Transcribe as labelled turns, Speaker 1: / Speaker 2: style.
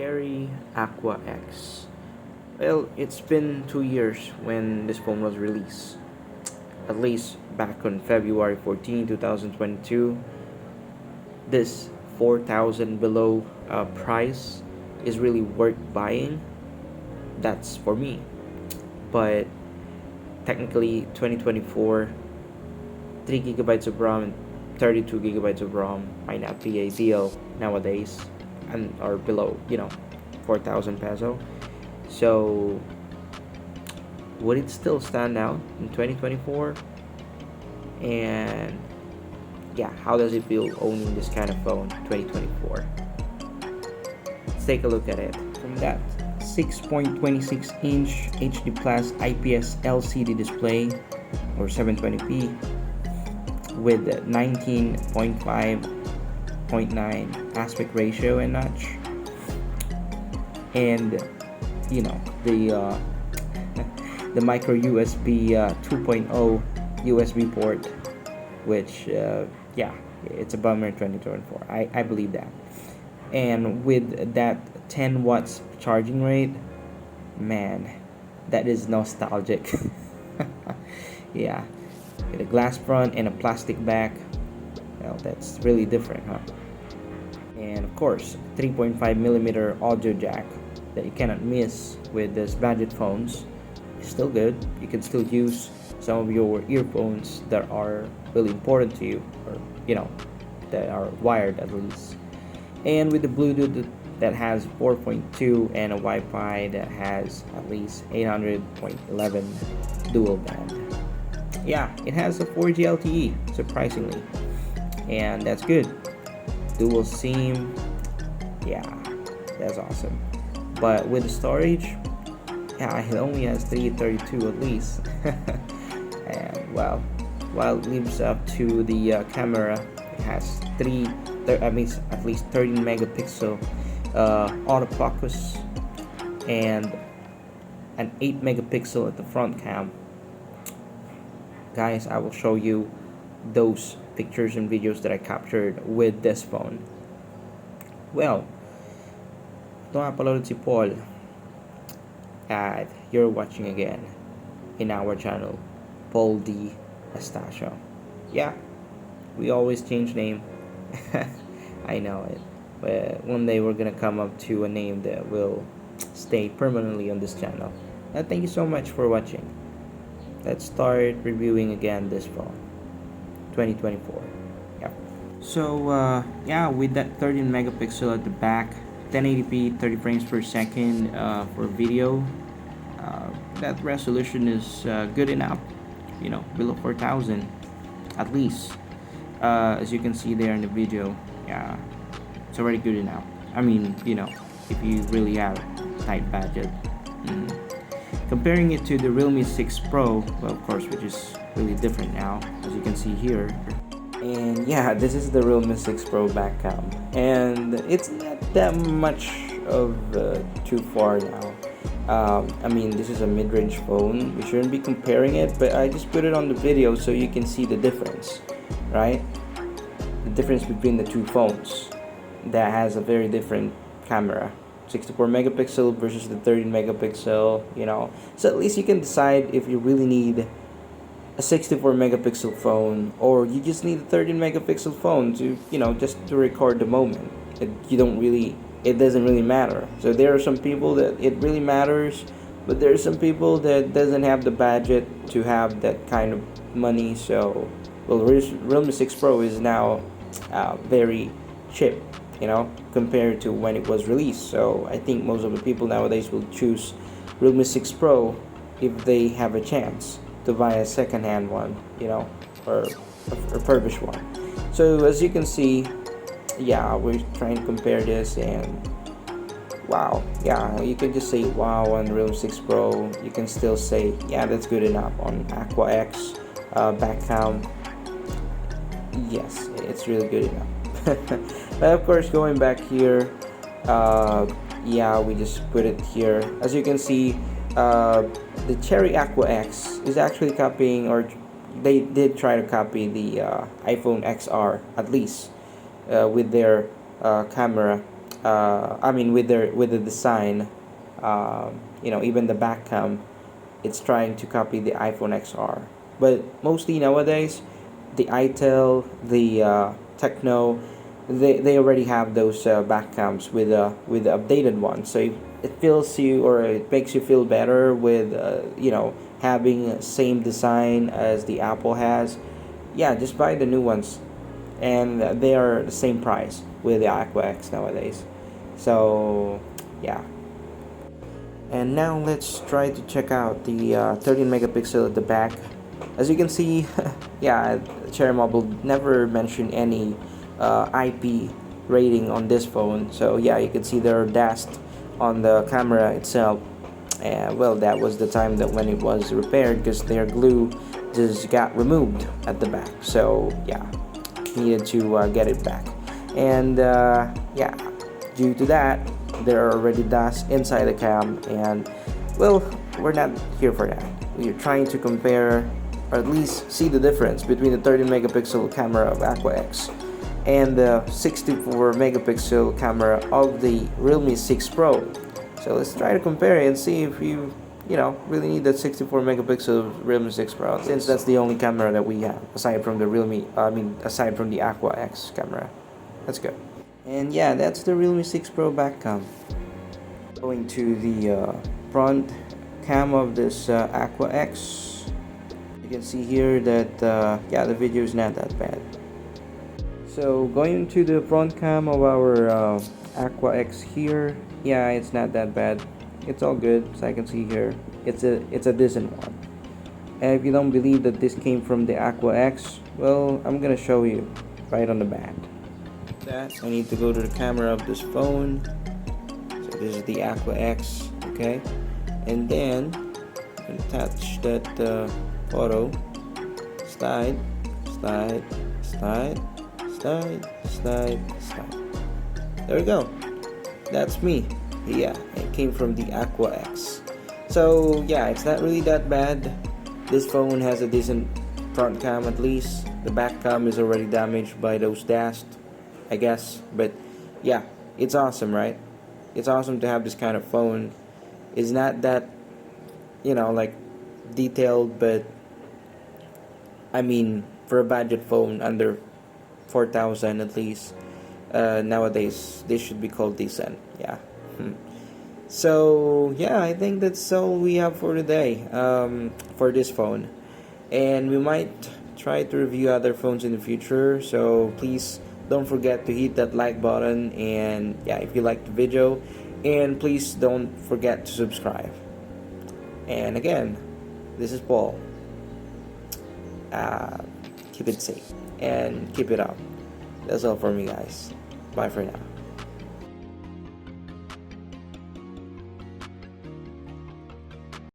Speaker 1: Cherry Aqua X. Well, it's been 2 years when this phone was released. At least back on February 14, 2022. This 4,000 below price is really worth buying. That's for me. But technically, 2024, 3 gigabytes of RAM and 32 gigabytes of RAM might not be ideal nowadays, and or below, 4,000 peso. So, would it still stand out in 2024? And yeah, how does it feel owning this kind of phone 2024? Let's take a look at it. From that 6.26 inch HD Plus IPS LCD display, or 720p, with 19.5.9 aspect ratio and notch, and the the micro USB 2.0 USB port, which it's a bummer in 2024. I believe that. And with that 10 watts charging rate, man, that is nostalgic. Yeah, with a glass front and a plastic back, well, that's really different, huh? And of course, 3.5 millimeter audio jack that you cannot miss with this budget phones. It's still good. You can still use some of your earphones that are really important to you, or that are wired at least. And with the Bluetooth that has 4.2 and a Wi-Fi that has at least 800.11 dual band. Yeah, it has a 4G LTE, surprisingly, and that's good. Dual SIM, yeah, that's awesome. But with the storage, yeah, it only has 332 at least. And well, while it lives up to the camera, it has at least 13 megapixel autofocus and an 8 megapixel at the front cam. Guys, I will show you those pictures and videos that I captured with this phone. Well, ito nga pala ulit si Paul, and you're watching again in our channel, Paul D. Estacio. Yeah, we always change name. I know it, but one day we're gonna come up to a name that will stay permanently on this channel. And thank you so much for watching. Let's start reviewing again this phone, 2024. Yeah. So with that 13 megapixel at the back, 1080p 30 frames per second for video, that resolution is good enough, below 4,000 at least, as you can see there in the video. Yeah, it's already good enough. I mean, if you really have tight budget. Comparing it to the Realme 6 Pro, well, of course, which is really different now, as you can see here. And yeah, this is the Realme 6 Pro back cam, and it's not that much of too far now. I mean, this is a mid-range phone. We shouldn't be comparing it, but I just put it on the video so you can see the difference, right? The difference between the two phones that has a very different camera. 64 megapixel versus the 13 megapixel, So at least you can decide if you really need a 64 megapixel phone, or you just need a 13 megapixel phone to, just to record the moment. It doesn't really matter. So there are some people that it really matters, but there are some people that doesn't have the budget to have that kind of money. So, well, Realme 6 Pro is now very cheap, compared to when it was released. So I think most of the people nowadays will choose Realme 6 Pro if they have a chance to buy a second-hand one, or a refurbished one. So as you can see, yeah, we're trying to compare this, and wow, yeah, you can just say wow on Realme 6 Pro. You can still say, yeah, that's good enough on AQUA X back cam. Yes, it's really good enough. But of course, going back here, we just put it here. As you can see, the Cherry AQUA X is actually copying, or they did try to copy the iPhone XR, at least with their camera I mean, with the design, even the back cam, it's trying to copy the iPhone XR. But mostly nowadays, the itel, the Techno, they already have those back cams with the updated one. So it feels you, or it makes you feel better with having same design as the Apple has. Yeah, just buy the new ones, and they are the same price with the AQUA X nowadays. So yeah. And now let's try to check out the 13 megapixel at the back. As you can see, yeah, Cherry Mobile never mentioned any IP rating on this phone. So yeah, you can see there are dust on the camera itself. And well, that was the time that when it was repaired, because their glue just got removed at the back. So yeah, needed to get it back. And yeah, due to that, there are already dust inside the cam, and well, we're not here for that. We're trying to compare, or at least see the difference between the 30 megapixel camera of AQUA X and the 64 megapixel camera of the Realme 6 Pro. So let's try to compare it and see if you really need that 64 megapixel Realme 6 Pro, since that's the only camera that we have aside from the aside from the AQUA X camera. Let's go. And yeah, that's the Realme 6 Pro back cam. Going to the front cam of this AQUA X, you can see here that yeah, the video is not that bad. So going to the front cam of our AQUA X here, yeah, it's not that bad. It's all good. So I can see here, it's a decent one. And if you don't believe that this came from the AQUA X, well, I'm gonna show you right on the back. That I need to go to the camera of this phone. So this is the AQUA X, okay, and then attach that photo. Slide. There we go. That's me. Yeah, it came from the AQUA X. So yeah, it's not really that bad. This phone has a decent front cam at least. The back cam is already damaged by those dust, I guess. But yeah, it's awesome, right? It's awesome to have this kind of phone. It's not that, like detailed, but I mean, for a budget phone under 4,000 at least, nowadays this should be called decent. Yeah. So yeah, I think that's all we have for today for this phone, and we might try to review other phones in the future. So please don't forget to hit that like button, and yeah, if you like the video, and please don't forget to subscribe. And again, this is Paul. Keep it safe and keep it up. That's all for me, guys. Bye for now.